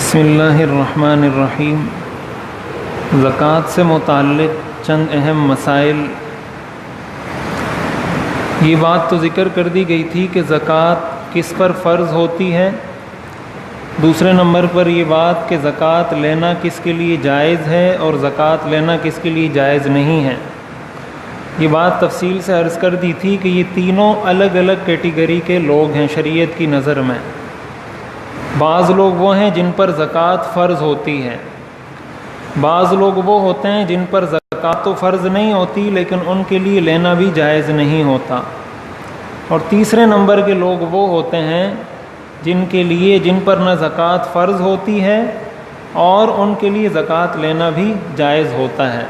بسم اللہ الرحمن الرحیم۔ زکوٰۃ سے متعلق چند اہم مسائل۔ یہ بات تو ذکر کر دی گئی تھی کہ زکوٰۃ کس پر فرض ہوتی ہے۔ دوسرے نمبر پر یہ بات کہ زکوٰۃ لینا کس کے لیے جائز ہے اور زکوٰۃ لینا کس کے لیے جائز نہیں ہے۔ یہ بات تفصیل سے عرض کر دی تھی کہ یہ تینوں الگ الگ کیٹیگری کے لوگ ہیں شریعت کی نظر میں۔ بعض لوگ وہ ہیں جن پر زکوٰۃ فرض ہوتی ہے، بعض لوگ وہ ہوتے ہیں جن پر زکوٰۃ تو فرض نہیں ہوتی لیکن ان کے لیے لینا بھی جائز نہیں ہوتا، اور تیسرے نمبر کے لوگ وہ ہوتے ہیں جن پر نہ زکوٰۃ فرض ہوتی ہے اور ان کے لیے زکوٰۃ لینا بھی جائز ہوتا ہے۔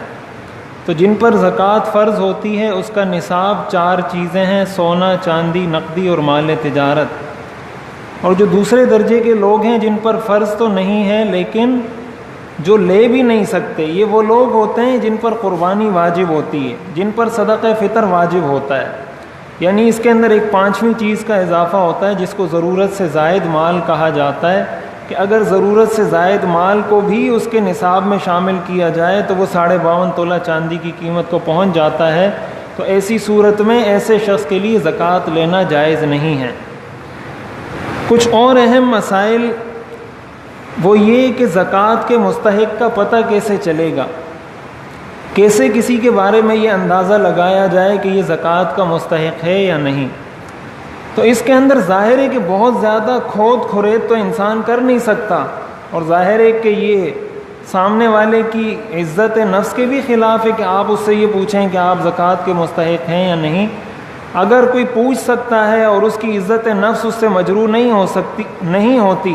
تو جن پر زکوٰۃ فرض ہوتی ہے اس کا نصاب 4 چیزیں ہیں: سونا، چاندی، نقدی اور مال تجارت۔ اور جو دوسرے درجے کے لوگ ہیں جن پر فرض تو نہیں ہے لیکن جو لے بھی نہیں سکتے، یہ وہ لوگ ہوتے ہیں جن پر قربانی واجب ہوتی ہے، جن پر صدقہ فطر واجب ہوتا ہے، یعنی اس کے اندر ایک 5ویں چیز کا اضافہ ہوتا ہے جس کو ضرورت سے زائد مال کہا جاتا ہے، کہ اگر ضرورت سے زائد مال کو بھی اس کے نصاب میں شامل کیا جائے تو وہ 52.5 تولہ چاندی کی قیمت کو پہنچ جاتا ہے۔ تو ایسی صورت میں ایسے شخص کے لیے زکوٰۃ لینا جائز نہیں ہے۔ کچھ اور اہم مسائل وہ یہ کہ زکوٰۃ کے مستحق کا پتہ کیسے چلے گا، کیسے کسی کے بارے میں یہ اندازہ لگایا جائے کہ یہ زکوٰۃ کا مستحق ہے یا نہیں۔ تو اس کے اندر ظاہر ہے کہ بہت زیادہ کھود کھرید تو انسان کر نہیں سکتا، اور ظاہر ہے کہ یہ سامنے والے کی عزت نفس کے بھی خلاف ہے کہ آپ اس سے یہ پوچھیں کہ آپ زکوٰۃ کے مستحق ہیں یا نہیں۔ اگر کوئی پوچھ سکتا ہے اور اس کی عزت نفس اس سے مجروح نہیں ہوتی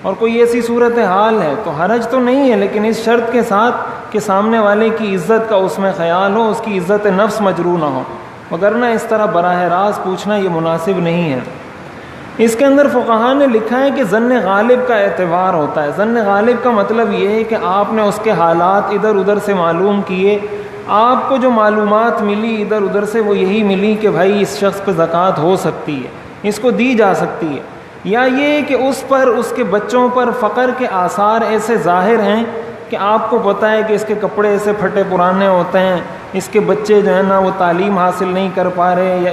اور کوئی ایسی صورت حال ہے تو حرج تو نہیں ہے، لیکن اس شرط کے ساتھ کہ سامنے والے کی عزت کا اس میں خیال ہو، اس کی عزت نفس مجروح نہ ہو، وگرنہ اس طرح براہ راست پوچھنا یہ مناسب نہیں ہے۔ اس کے اندر فقہاء نے لکھا ہے کہ ظن غالب کا اعتبار ہوتا ہے۔ ظن غالب کا مطلب یہ ہے کہ آپ نے اس کے حالات ادھر ادھر سے معلوم کیے، آپ کو جو معلومات ملی ادھر ادھر سے وہ یہی ملی کہ بھائی اس شخص پہ زکوٰۃ ہو سکتی ہے، اس کو دی جا سکتی ہے، یا یہ کہ اس پر اس کے بچوں پر فقر کے آثار ایسے ظاہر ہیں کہ آپ کو پتہ ہے کہ اس کے کپڑے ایسے پھٹے پرانے ہوتے ہیں، اس کے بچے جو ہیں نا وہ تعلیم حاصل نہیں کر پا رہے، یا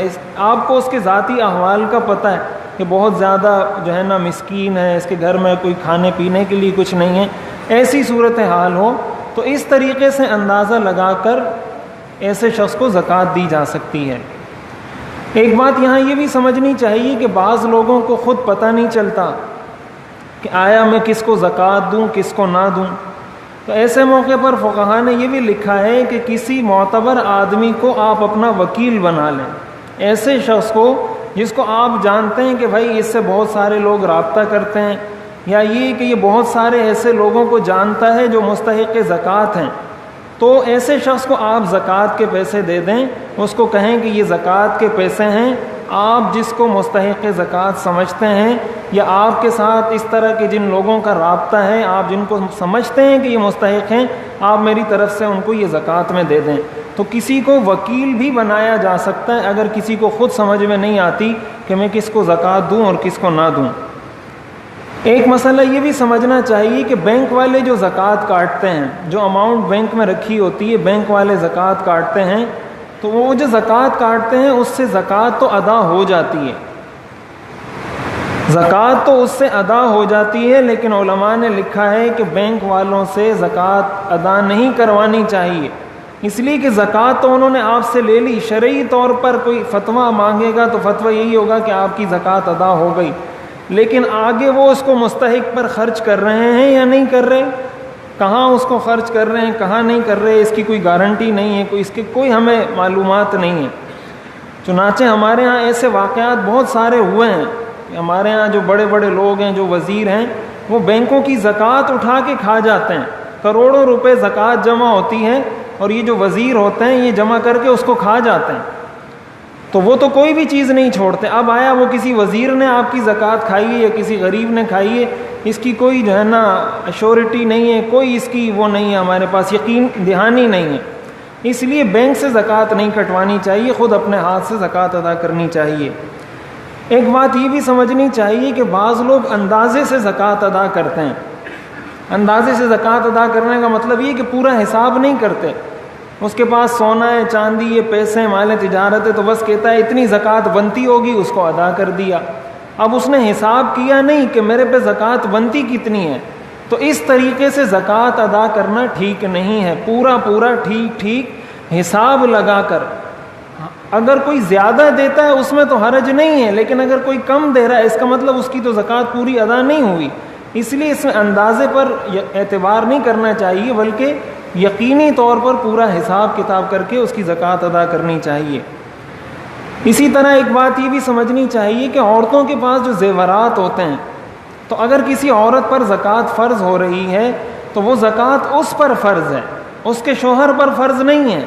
آپ کو اس کے ذاتی احوال کا پتہ ہے کہ بہت زیادہ جو ہے نا مسکین ہے، اس کے گھر میں کوئی کھانے پینے کے لیے کچھ نہیں ہے، ایسی صورت حال ہو تو اس طریقے سے اندازہ لگا کر ایسے شخص کو زکوٰۃ دی جا سکتی ہے۔ ایک بات یہاں یہ بھی سمجھنی چاہیے کہ بعض لوگوں کو خود پتہ نہیں چلتا کہ آیا میں کس کو زکوٰۃ دوں کس کو نہ دوں، تو ایسے موقع پر فقہاء نے یہ بھی لکھا ہے کہ کسی معتبر آدمی کو آپ اپنا وکیل بنا لیں، ایسے شخص کو جس کو آپ جانتے ہیں کہ بھائی اس سے بہت سارے لوگ رابطہ کرتے ہیں، یا یہ کہ یہ بہت سارے ایسے لوگوں کو جانتا ہے جو مستحق زکوٰۃ ہیں، تو ایسے شخص کو آپ زکوٰۃ کے پیسے دے دیں، اس کو کہیں کہ یہ زکوٰۃ کے پیسے ہیں، آپ جس کو مستحق زکوٰۃ سمجھتے ہیں یا آپ کے ساتھ اس طرح کے جن لوگوں کا رابطہ ہے، آپ جن کو سمجھتے ہیں کہ یہ مستحق ہیں، آپ میری طرف سے ان کو یہ زکوٰۃ میں دے دیں۔ تو کسی کو وکیل بھی بنایا جا سکتا ہے اگر کسی کو خود سمجھ میں نہیں آتی کہ میں کس کو زکوٰۃ دوں اور کس کو نہ دوں۔ ایک مسئلہ یہ بھی سمجھنا چاہیے کہ بینک والے جو زکوٰۃ کاٹتے ہیں، جو اماؤنٹ بینک میں رکھی ہوتی ہے، بینک والے زکوٰۃ کاٹتے ہیں، تو وہ جو زکوٰۃ کاٹتے ہیں اس سے زکوٰۃ تو ادا ہو جاتی ہے، زکوٰۃ تو اس سے ادا ہو جاتی ہے، لیکن علماء نے لکھا ہے کہ بینک والوں سے زکوٰۃ ادا نہیں کروانی چاہیے، اس لیے کہ زکوٰۃ تو انہوں نے آپ سے لے لی، شرعی طور پر کوئی فتویٰ مانگے گا تو فتویٰ یہی ہوگا کہ آپ کی زکوٰۃ ادا ہو گئی، لیکن آگے وہ اس کو مستحق پر خرچ کر رہے ہیں یا نہیں کر رہے، کہاں اس کو خرچ کر رہے ہیں کہاں نہیں کر رہے، اس کی کوئی گارنٹی نہیں ہے، اس کی کوئی ہمیں معلومات نہیں ہے۔ چنانچہ ہمارے ہاں ایسے واقعات بہت سارے ہوئے ہیں، ہمارے ہاں جو بڑے بڑے لوگ ہیں، جو وزیر ہیں، وہ بینکوں کی زکوٰۃ اٹھا کے کھا جاتے ہیں، کروڑوں روپے زکوٰۃ جمع ہوتی ہے اور یہ جو وزیر ہوتے ہیں یہ جمع کر کے اس کو کھا جاتے ہیں، تو وہ تو کوئی بھی چیز نہیں چھوڑتے۔ اب آیا وہ کسی وزیر نے آپ کی زکوٰۃ کھائی ہے یا کسی غریب نے کھائی ہے، اس کی کوئی جو ہے نا ایشورٹی نہیں ہے، کوئی اس کی وہ نہیں ہے، ہمارے پاس یقین دہانی نہیں ہے، اس لیے بینک سے زکوٰۃ نہیں کٹوانی چاہیے، خود اپنے ہاتھ سے زکوٰۃ ادا کرنی چاہیے۔ ایک بات یہ بھی سمجھنی چاہیے کہ بعض لوگ اندازے سے زکوٰۃ ادا کرتے ہیں، اندازے سے زکوٰۃ ادا کرنے کا مطلب یہ کہ پورا حساب نہیں کرتے. اس کے پاس سونا ہے، چاندی ہے، پیسے، مال تجارت ہے، تو بس کہتا ہے اتنی زکوٰۃ بنتی ہوگی، اس کو ادا کر دیا. اب اس نے حساب کیا نہیں کہ میرے پہ زکوٰۃ بنتی کتنی ہے. تو اس طریقے سے زکوٰۃ ادا کرنا ٹھیک نہیں ہے. پورا ٹھیک حساب لگا کر. اگر کوئی زیادہ دیتا ہے اس میں تو حرج نہیں ہے، لیکن اگر کوئی کم دے رہا ہے اس کا مطلب اس کی تو زکوٰۃ پوری ادا نہیں ہوئی. اس لیے اس میں اندازے پر اعتبار نہیں کرنا چاہیے، بلکہ یقینی طور پر پورا حساب کتاب کر کے اس کی زکوٰۃ ادا کرنی چاہیے. اسی طرح ایک بات یہ بھی سمجھنی چاہیے کہ عورتوں کے پاس جو زیورات ہوتے ہیں، تو اگر کسی عورت پر زکوٰۃ فرض ہو رہی ہے تو وہ زکوٰۃ اس پر فرض ہے، اس کے شوہر پر فرض نہیں ہے.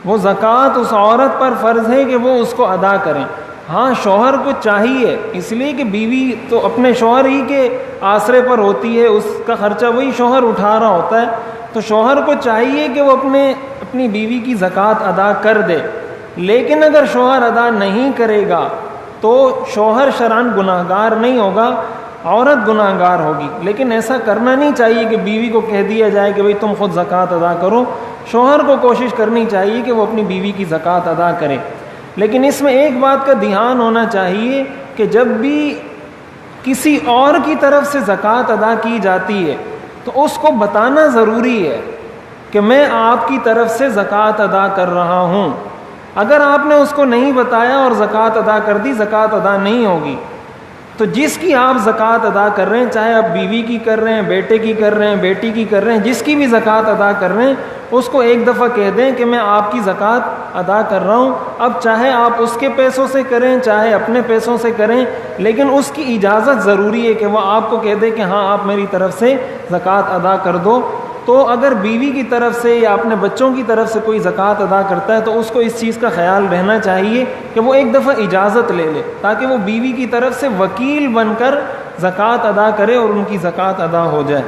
وہ زکوٰۃ اس عورت پر فرض ہے کہ وہ اس کو ادا کریں. ہاں شوہر کو چاہیے، اس لیے کہ بیوی تو اپنے شوہر ہی کے آسرے پر ہوتی ہے، اس کا خرچہ وہی شوہر اٹھا رہا ہوتا ہے، تو شوہر کو چاہیے کہ وہ اپنی بیوی کی زکوٰۃ ادا کر دے. لیکن اگر شوہر ادا نہیں کرے گا تو شوہر شرعاً گناہگار نہیں ہوگا، عورت گناہگار ہوگی. لیکن ایسا کرنا نہیں چاہیے کہ بیوی کو کہہ دیا جائے کہ بھئی تم خود زکوٰۃ ادا کرو. شوہر کو کوشش کرنی چاہیے کہ وہ اپنی بیوی کی زکوٰۃ ادا کرے. لیکن اس میں ایک بات کا دھیان ہونا چاہیے کہ جب بھی کسی اور کی طرف سے زکوٰۃ ادا کی جاتی ہے تو اس کو بتانا ضروری ہے کہ میں آپ کی طرف سے زکوٰۃ ادا کر رہا ہوں. اگر آپ نے اس کو نہیں بتایا اور زکوٰۃ ادا کر دی، زکوٰۃ ادا نہیں ہوگی. تو جس کی آپ زکوٰۃ ادا کر رہے ہیں، چاہے آپ بیوی کی کر رہے ہیں، بیٹے کی کر رہے ہیں، بیٹی کی کر رہے ہیں، جس کی بھی زکوٰۃ ادا کر رہے ہیں، اس کو ایک دفعہ کہہ دیں کہ میں آپ کی زکوٰۃ ادا کر رہا ہوں. اب چاہے آپ اس کے پیسوں سے کریں، چاہے اپنے پیسوں سے کریں، لیکن اس کی اجازت ضروری ہے کہ وہ آپ کو کہہ دے کہ ہاں آپ میری طرف سے زکوٰۃ ادا کر دو. تو اگر بیوی کی طرف سے یا اپنے بچوں کی طرف سے کوئی زکوٰۃ ادا کرتا ہے تو اس کو اس چیز کا خیال رہنا چاہیے کہ وہ ایک دفعہ اجازت لے لے، تاکہ وہ بیوی کی طرف سے وکیل بن کر زکوٰۃ ادا کرے اور ان کی زکوٰۃ ادا ہو جائے.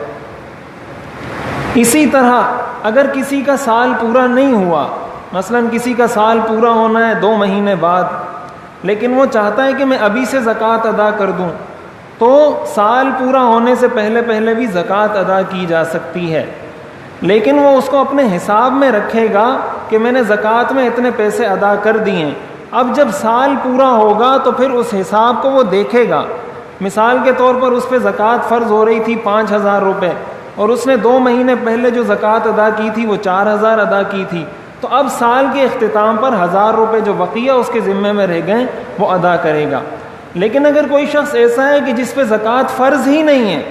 اسی طرح اگر کسی کا سال پورا نہیں ہوا، مثلا کسی کا سال پورا ہونا ہے 2 مہینے بعد، لیکن وہ چاہتا ہے کہ میں ابھی سے زکوٰۃ ادا کر دوں، تو سال پورا ہونے سے پہلے بھی زکوٰۃ ادا کی جا سکتی ہے. لیکن وہ اس کو اپنے حساب میں رکھے گا کہ میں نے زکوٰۃ میں اتنے پیسے ادا کر دیے ہیں. اب جب سال پورا ہوگا تو پھر اس حساب کو وہ دیکھے گا. مثال کے طور پر اس پہ زکوٰۃ فرض ہو رہی تھی 5,000 روپے، اور اس نے 2 مہینے پہلے جو زکوٰۃ ادا کی تھی وہ 4,000 ادا کی تھی. تو اب سال کے اختتام پر 1,000 روپے جو بقیہ اس کے ذمے میں رہ گئے وہ ادا کرے گا. لیکن اگر کوئی شخص ایسا ہے کہ جس پہ زکوٰۃ فرض ہی نہیں ہے،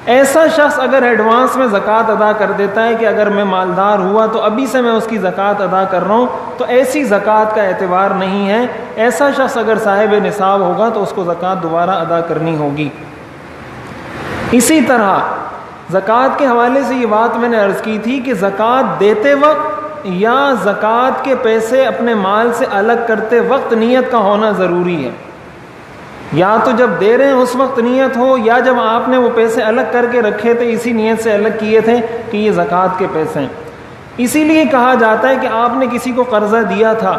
ایسا شخص اگر ایڈوانس میں زکوٰۃ ادا کر دیتا ہے کہ اگر میں مالدار ہوا تو ابھی سے میں اس کی زکوٰۃ ادا کر رہا ہوں، تو ایسی زکوٰۃ کا اعتبار نہیں ہے. ایسا شخص اگر صاحب نصاب ہوگا تو اس کو زکوٰۃ دوبارہ ادا کرنی ہوگی. اسی طرح زکوٰۃ کے حوالے سے یہ بات میں نے عرض کی تھی کہ زکوٰۃ دیتے وقت یا زکوٰۃ کے پیسے اپنے مال سے الگ کرتے وقت نیت کا ہونا ضروری ہے. یا تو جب دے رہے ہیں اس وقت نیت ہو، یا جب آپ نے وہ پیسے الگ کر کے رکھے تھے اسی نیت سے الگ کیے تھے کہ یہ زکوٰۃ کے پیسے ہیں. اسی لیے کہا جاتا ہے کہ آپ نے کسی کو قرضہ دیا تھا،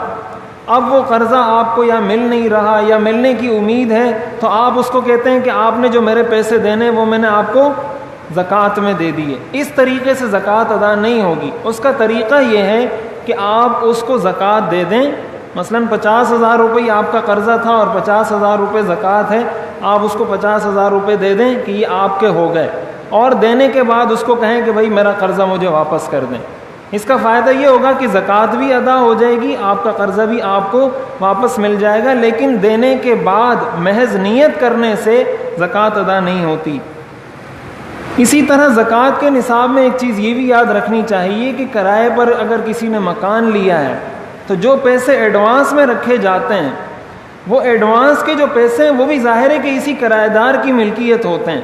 اب وہ قرضہ آپ کو یا مل نہیں رہا یا ملنے کی امید ہے، تو آپ اس کو کہتے ہیں کہ آپ نے جو میرے پیسے دینے وہ میں نے آپ کو زکوٰۃ میں دے دیے. اس طریقے سے زکوٰۃ ادا نہیں ہوگی. اس کا طریقہ یہ ہے کہ آپ اس کو زکوٰۃ دے دیں. مثلا 50,000 روپے آپ کا قرضہ تھا اور 50,000 روپے زکوٰۃ ہے، آپ اس کو 50,000 روپے دے دیں کہ یہ آپ کے ہو گئے، اور دینے کے بعد اس کو کہیں کہ بھائی میرا قرضہ مجھے واپس کر دیں. اس کا فائدہ یہ ہوگا کہ زکوٰۃ بھی ادا ہو جائے گی، آپ کا قرضہ بھی آپ کو واپس مل جائے گا. لیکن دینے کے بعد محض نیت کرنے سے زکوٰۃ ادا نہیں ہوتی. اسی طرح زکوٰۃ کے نصاب میں ایک چیز یہ بھی یاد رکھنی چاہیے کہ کرائے پر اگر کسی نے مکان لیا ہے تو جو پیسے ایڈوانس میں رکھے جاتے ہیں، وہ ایڈوانس کے جو پیسے ہیں وہ بھی ظاہر ہے کہ اسی کرایہ دار کی ملکیت ہوتے ہیں.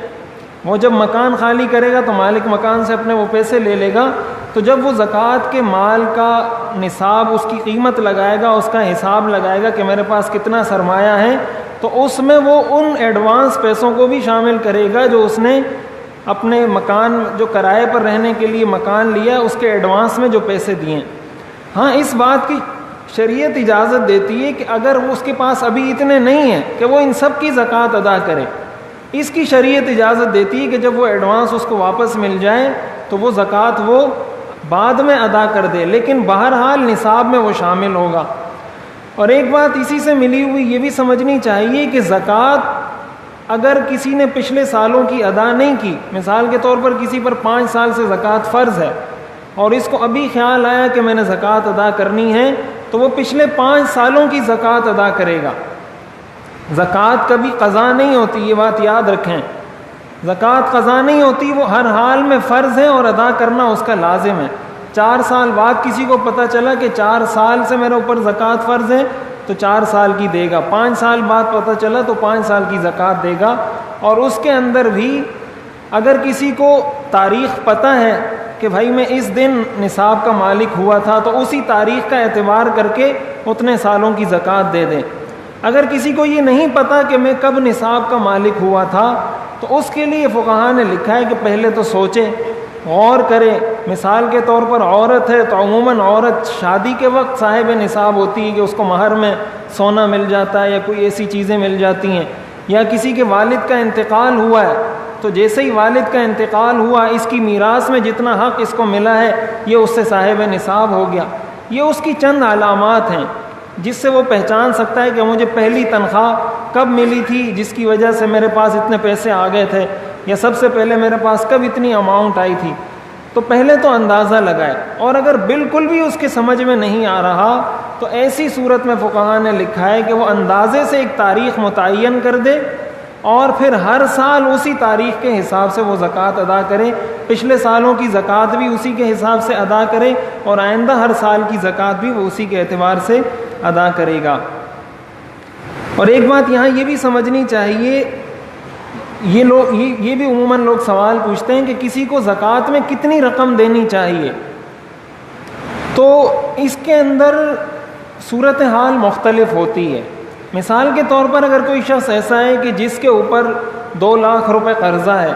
وہ جب مکان خالی کرے گا تو مالک مکان سے اپنے وہ پیسے لے لے گا. تو جب وہ زکوٰۃ کے مال کا نصاب، اس کی قیمت لگائے گا، اس کا حساب لگائے گا کہ میرے پاس کتنا سرمایہ ہے، تو اس میں وہ ان ایڈوانس پیسوں کو بھی شامل کرے گا جو اس نے اپنے مکان، جو کرائے پر رہنے کے لیے مکان لیا ہے، اس کے ایڈوانس میں جو پیسے دیے ہیں. ہاں اس بات کی شریعت اجازت دیتی ہے کہ اگر وہ اس کے پاس ابھی اتنے نہیں ہیں کہ وہ ان سب کی زکوٰۃ ادا کرے، اس کی شریعت اجازت دیتی ہے کہ جب وہ ایڈوانس اس کو واپس مل جائے تو وہ زکوٰۃ وہ بعد میں ادا کر دے، لیکن بہرحال نصاب میں وہ شامل ہوگا۔ اور ایک بات اسی سے ملی ہوئی یہ بھی سمجھنی چاہیے کہ زکوٰۃ اگر کسی نے پچھلے سالوں کی ادا نہیں کی، مثال کے طور پر کسی پر 5 سال سے زکوٰۃ فرض ہے اور اس کو ابھی خیال آیا کہ میں نے زکوٰۃ ادا کرنی ہے، تو وہ پچھلے 5 سالوں کی زکوٰۃ ادا کرے گا۔ زکوٰۃ کبھی قضا نہیں ہوتی، یہ بات یاد رکھیں، زکوٰۃ قضا نہیں ہوتی، وہ ہر حال میں فرض ہے اور ادا کرنا اس کا لازم ہے۔ 4 سال بعد کسی کو پتہ چلا کہ 4 سال سے میرے اوپر زکوٰۃ فرض ہے تو 4 سال کی دے گا، 5 سال بعد پتہ چلا تو 5 سال کی زکوٰۃ دے گا۔ اور اس کے اندر بھی اگر کسی کو تاریخ پتہ ہے کہ بھائی میں اس دن نصاب کا مالک ہوا تھا تو اسی تاریخ کا اعتبار کر کے اتنے سالوں کی زکوٰۃ دے دیں۔ اگر کسی کو یہ نہیں پتہ کہ میں کب نصاب کا مالک ہوا تھا تو اس کے لیے فقہاء نے لکھا ہے کہ پہلے تو سوچے، غور کرے۔ مثال کے طور پر عورت ہے تو عموماً عورت شادی کے وقت صاحب نصاب ہوتی ہے کہ اس کو مہر میں سونا مل جاتا ہے یا کوئی ایسی چیزیں مل جاتی ہیں، یا کسی کے والد کا انتقال ہوا ہے تو جیسے ہی والد کا انتقال ہوا اس کی میراث میں جتنا حق اس کو ملا ہے یہ اس سے صاحب نصاب ہو گیا۔ یہ اس کی چند علامات ہیں جس سے وہ پہچان سکتا ہے کہ مجھے پہلی تنخواہ کب ملی تھی جس کی وجہ سے میرے پاس اتنے پیسے آ گئے تھے، یا سب سے پہلے میرے پاس کب اتنی اماؤنٹ آئی تھی۔ تو پہلے تو اندازہ لگائے، اور اگر بالکل بھی اس کے سمجھ میں نہیں آ رہا تو ایسی صورت میں فقہاء نے لکھا ہے کہ وہ اندازے سے ایک تاریخ متعین کر دے اور پھر ہر سال اسی تاریخ کے حساب سے وہ زکوٰۃ ادا کرے، پچھلے سالوں کی زکوٰۃ بھی اسی کے حساب سے ادا کرے اور آئندہ ہر سال کی زکوٰۃ بھی وہ اسی کے اعتبار سے ادا کرے گا۔ اور ایک بات یہاں یہ بھی سمجھنی چاہیے، یہ بھی عموماً لوگ سوال پوچھتے ہیں کہ کسی کو زکوٰۃ میں کتنی رقم دینی چاہیے، تو اس کے اندر صورتحال مختلف ہوتی ہے۔ مثال کے طور پر اگر کوئی شخص ایسا ہے کہ جس کے اوپر 2 لاکھ روپے قرضہ ہے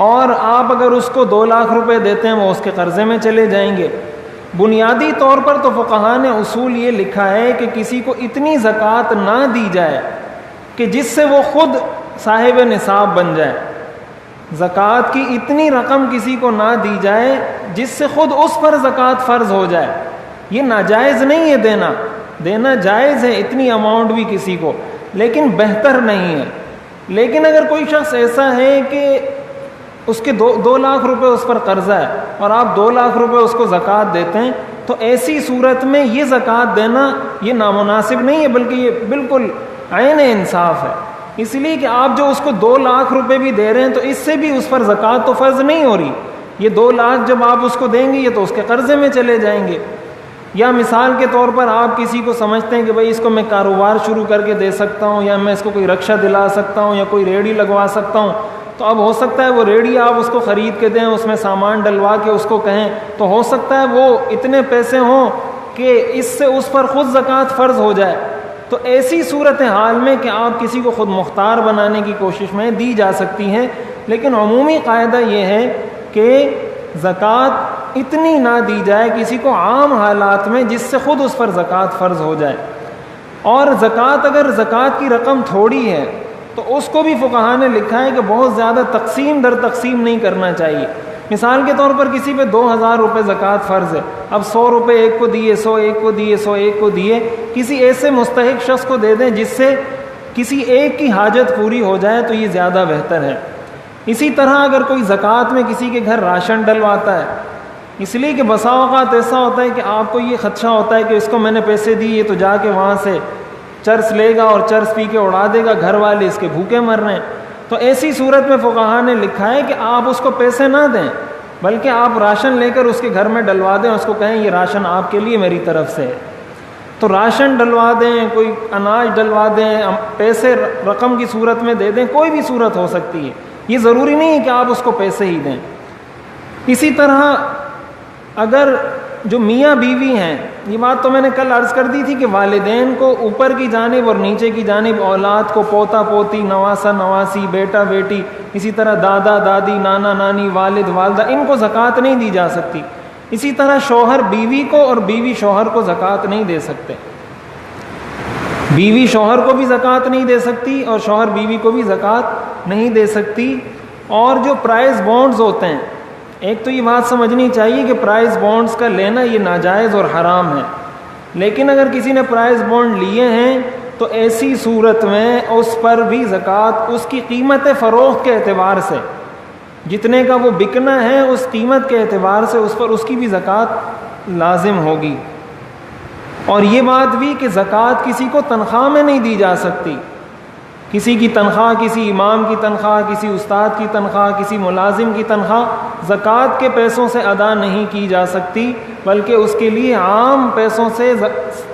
اور آپ اگر اس کو 2 لاکھ روپے دیتے ہیں وہ اس کے قرضے میں چلے جائیں گے، بنیادی طور پر تو فقہاء نے اصول یہ لکھا ہے کہ کسی کو اتنی زکوٰۃ نہ دی جائے کہ جس سے وہ خود صاحب نصاب بن جائے، زکوٰۃ کی اتنی رقم کسی کو نہ دی جائے جس سے خود اس پر زکوٰۃ فرض ہو جائے۔ یہ ناجائز نہیں ہے، دینا جائز ہے اتنی اماؤنٹ بھی کسی کو، لیکن بہتر نہیں ہے۔ لیکن اگر کوئی شخص ایسا ہے کہ اس کے 2 لاکھ روپے اس پر قرضہ ہے اور آپ 2 لاکھ روپے اس کو زکوٰۃ دیتے ہیں تو ایسی صورت میں یہ زکوٰۃ دینا یہ نامناسب نہیں ہے، بلکہ یہ بالکل عین انصاف ہے، اس لیے کہ آپ جو اس کو 2 لاکھ روپے بھی دے رہے ہیں تو اس سے بھی اس پر زکوٰۃ تو فرض نہیں ہو رہی۔ یہ 2 لاکھ جب آپ اس کو دیں گے یہ تو اس کے قرضے میں چلے جائیں گے۔ یا مثال کے طور پر آپ کسی کو سمجھتے ہیں کہ بھائی اس کو میں کاروبار شروع کر کے دے سکتا ہوں، یا میں اس کو کوئی رکشہ دلا سکتا ہوں، یا کوئی ریڑھی لگوا سکتا ہوں، تو اب ہو سکتا ہے وہ ریڑھی آپ اس کو خرید کے دیں، اس میں سامان ڈلوا کے اس کو کہیں، تو ہو سکتا ہے وہ اتنے پیسے ہوں کہ اس سے اس پر خود زکوٰۃ فرض ہو جائے۔ تو ایسی صورتحال میں کہ آپ کسی کو خود مختار بنانے کی کوشش میں دی جا سکتی ہیں، لیکن عمومی قاعدہ یہ ہے کہ زکوٰۃ اتنی نہ دی جائے کسی کو عام حالات میں جس سے خود اس پر زکوٰۃ فرض ہو جائے۔ اور زکوٰۃ اگر زکوٰۃ کی رقم تھوڑی ہے تو اس کو بھی فقہاء نے لکھا ہے کہ بہت زیادہ تقسیم در تقسیم نہیں کرنا چاہیے۔ مثال کے طور پر کسی پہ 2000 روپے زکوٰۃ فرض ہے، اب 100 روپے ایک کو دیے، 100 ایک کو دیے، 100 ایک کو دیے، کسی ایسے مستحق شخص کو دے دیں جس سے کسی ایک کی حاجت پوری ہو جائے تو یہ زیادہ بہتر ہے۔ اسی طرح اگر کوئی زکوٰۃ میں کسی کے گھر راشن ڈلواتا ہے، اس لیے کہ بسا اوقات ایسا ہوتا ہے کہ آپ کو یہ خدشہ ہوتا ہے کہ اس کو میں نے پیسے دیے تو جا کے وہاں سے چرس لے گا اور چرس پی کے اڑا دے گا، گھر والے اس کے بھوکے مر رہے ہیں، تو ایسی صورت میں فقہاء نے لکھا ہے کہ آپ اس کو پیسے نہ دیں بلکہ آپ راشن لے کر اس کے گھر میں ڈلوا دیں، اس کو کہیں یہ راشن آپ کے لیے میری طرف سے ہے۔ تو راشن ڈلوا دیں، کوئی اناج ڈلوا دیں، پیسے رقم کی صورت میں دے دیں، کوئی بھی صورت ہو سکتی ہے، یہ ضروری نہیں ہے کہ آپ اس کو پیسے ہی دیں۔ اسی طرح اگر جو میاں بیوی ہیں، یہ بات تو میں نے کل عرض کر دی تھی کہ والدین کو اوپر کی جانب اور نیچے کی جانب اولاد کو پوتا پوتی، نواسا نواسی، بیٹا بیٹی، اسی طرح دادا دادی، نانا نانی، والد والدہ، ان کو زکوٰۃ نہیں دی جا سکتی۔ اسی طرح شوہر بیوی کو اور بیوی شوہر کو زکوٰۃ نہیں دے سکتے، بیوی شوہر کو بھی زکوٰۃ نہیں دے سکتی اور شوہر بیوی کو بھی زکوٰۃ نہیں دے سکتی. اور جو پرائز بانڈز ہوتے ہیں، ایک تو یہ بات سمجھنی چاہیے کہ پرائز بانڈز کا لینا یہ ناجائز اور حرام ہے، لیکن اگر کسی نے پرائز بانڈ لیے ہیں تو ایسی صورت میں اس پر بھی زکوٰۃ اس کی قیمت فروخت کے اعتبار سے، جتنے کا وہ بکنا ہے اس قیمت کے اعتبار سے اس پر اس کی بھی زکوٰۃ لازم ہوگی. اور یہ بات بھی کہ زکوٰۃ کسی کو تنخواہ میں نہیں دی جا سکتی. کسی کی تنخواہ، کسی امام کی تنخواہ، کسی استاد کی تنخواہ، کسی ملازم کی تنخواہ زکوٰۃ کے پیسوں سے ادا نہیں کی جا سکتی، بلکہ اس کے لیے عام پیسوں سے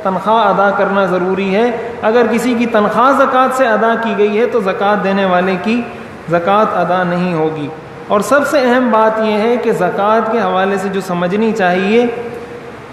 تنخواہ ادا کرنا ضروری ہے. اگر کسی کی تنخواہ زکوٰۃ سے ادا کی گئی ہے تو زکوٰۃ دینے والے کی زکوٰۃ ادا نہیں ہوگی. اور سب سے اہم بات یہ ہے کہ زکوٰۃ کے حوالے سے جو سمجھنی چاہیے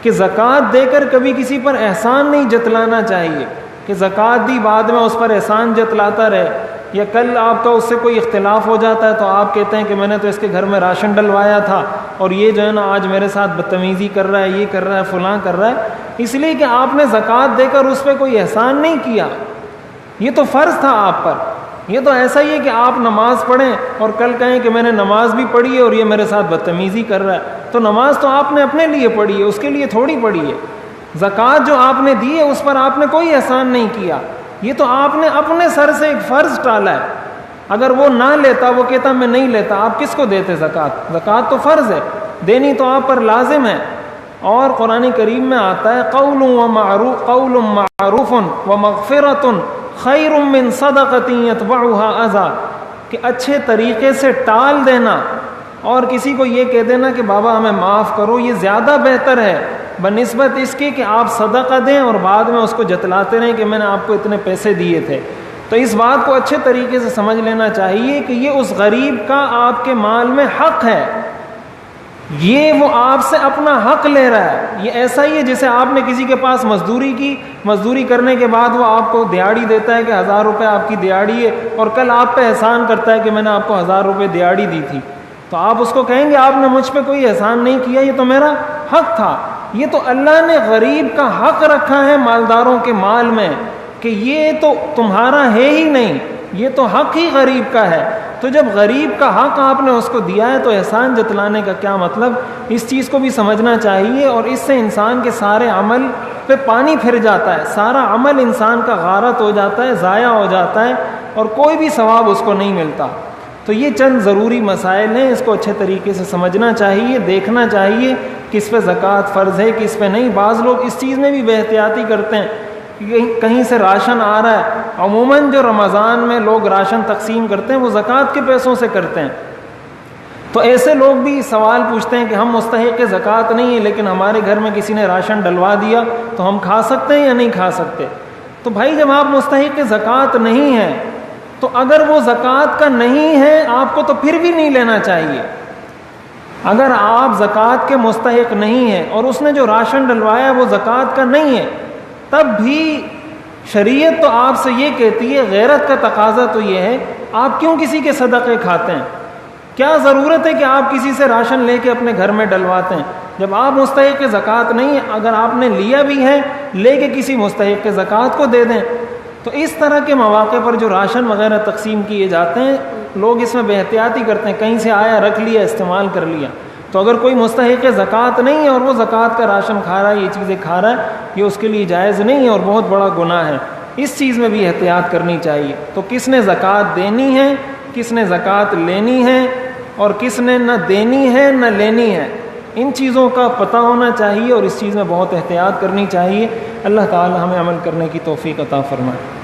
کہ زکوٰۃ دے کر کبھی کسی پر احسان نہیں جتلانا چاہیے کہ زکوٰۃ دی بعد میں اس پر احسان جتلاتا رہے، یا کل آپ کا اس سے کوئی اختلاف ہو جاتا ہے تو آپ کہتے ہیں کہ میں نے تو اس کے گھر میں راشن ڈلوایا تھا اور یہ جو ہے نا آج میرے ساتھ بدتمیزی کر رہا ہے، یہ کر رہا ہے، فلاں کر رہا ہے، اس لیے کہ آپ نے زکوٰۃ دے کر اس پہ کوئی احسان نہیں کیا. یہ تو فرض تھا آپ پر. یہ تو ایسا ہی ہے کہ آپ نماز پڑھیں اور کل کہیں کہ میں نے نماز بھی پڑھی ہے اور یہ میرے ساتھ بدتمیزی کر رہا ہے، تو نماز تو آپ نے اپنے لیے پڑھی ہے، اس کے لیے تھوڑی پڑھی ہے. زکوٰۃ جو آپ نے دی ہے اس پر آپ نے کوئی احسان نہیں کیا، یہ تو آپ نے اپنے سر سے ایک فرض ٹالا ہے. اگر وہ نہ لیتا، وہ کہتا میں نہیں لیتا، آپ کس کو دیتے زکوٰۃ؟ زکوٰۃ تو فرض ہے، دینی تو آپ پر لازم ہے. اور قرآن کریم میں آتا ہے قول معروف ومغفرۃ خیر من صدقۃ یتبعها اذی، کہ اچھے طریقے سے ٹال دینا اور کسی کو یہ کہہ دینا کہ بابا ہمیں معاف کرو، یہ زیادہ بہتر ہے بنسبت اس کے کہ آپ صدقہ دیں اور بعد میں اس کو جتلاتے رہیں کہ میں نے آپ کو اتنے پیسے دیے تھے. تو اس بات کو اچھے طریقے سے سمجھ لینا چاہیے کہ یہ اس غریب کا آپ کے مال میں حق ہے، یہ وہ آپ سے اپنا حق لے رہا ہے. یہ ایسا ہی ہے جیسے آپ نے کسی کے پاس مزدوری کی، مزدوری کرنے کے بعد وہ آپ کو دیہاڑی دیتا ہے کہ 1000 روپے آپ کی دیہاڑی ہے، اور کل آپ پہ احسان کرتا ہے کہ میں نے آپ کو 1000 روپے دیہاڑی دی تھی، تو آپ اس کو کہیں گے آپ نے مجھ پہ کوئی احسان نہیں کیا، یہ تو میرا حق تھا. یہ تو اللہ نے غریب کا حق رکھا ہے مالداروں کے مال میں کہ یہ تو تمہارا ہے ہی نہیں، یہ تو حق ہی غریب کا ہے. تو جب غریب کا حق آپ نے اس کو دیا ہے تو احسان جتلانے کا کیا مطلب؟ اس چیز کو بھی سمجھنا چاہیے. اور اس سے انسان کے سارے عمل پہ پانی پھر جاتا ہے، سارا عمل انسان کا غارت ہو جاتا ہے، ضائع ہو جاتا ہے اور کوئی بھی ثواب اس کو نہیں ملتا. تو یہ چند ضروری مسائل ہیں، اس کو اچھے طریقے سے سمجھنا چاہیے، دیکھنا چاہیے کس پہ زکوٰۃ فرض ہے کس پہ نہیں. بعض لوگ اس چیز میں بھی بے احتیاطی کرتے ہیں کہ کہیں سے راشن آ رہا ہے. عموماً جو رمضان میں لوگ راشن تقسیم کرتے ہیں وہ زکوٰۃ کے پیسوں سے کرتے ہیں. تو ایسے لوگ بھی سوال پوچھتے ہیں کہ ہم مستحق زکوٰۃ نہیں ہیں لیکن ہمارے گھر میں کسی نے راشن ڈلوا دیا تو ہم کھا سکتے ہیں یا نہیں کھا سکتے؟ تو بھائی جب آپ مستحق زکوٰۃ نہیں ہیں تو اگر وہ زکوٰۃ کا نہیں ہے آپ کو تو پھر بھی نہیں لینا چاہیے. اگر آپ زکوٰۃ کے مستحق نہیں ہیں اور اس نے جو راشن ڈلوایا وہ زکوٰۃ کا نہیں ہے، تب بھی شریعت تو آپ سے یہ کہتی ہے، غیرت کا تقاضا تو یہ ہے، آپ کیوں کسی کے صدقے کھاتے ہیں؟ کیا ضرورت ہے کہ آپ کسی سے راشن لے کے اپنے گھر میں ڈلواتے ہیں؟ جب آپ مستحق زکوٰۃ نہیں ہے، اگر آپ نے لیا بھی ہے لے کے کسی مستحق زکوٰۃ کو دے دیں. تو اس طرح کے مواقع پر جو راشن وغیرہ تقسیم کیے جاتے ہیں لوگ اس میں بے احتیاطی کرتے ہیں، کہیں سے آیا رکھ لیا استعمال کر لیا. تو اگر کوئی مستحق زکوٰۃ نہیں ہے اور وہ زکوٰۃ کا راشن کھا رہا ہے، یہ چیزیں کھا رہا ہے، یہ اس کے لیے جائز نہیں ہے اور بہت بڑا گناہ ہے. اس چیز میں بھی احتیاط کرنی چاہیے. تو کس نے زکوٰۃ دینی ہے، کس نے زکوٰۃ لینی ہے اور کس نے نہ دینی ہے نہ لینی ہے، ان چیزوں کا پتہ ہونا چاہیے اور اس چیز میں بہت احتیاط کرنی چاہیے. اللہ تعالی ہمیں عمل کرنے کی توفیق عطا فرمائے.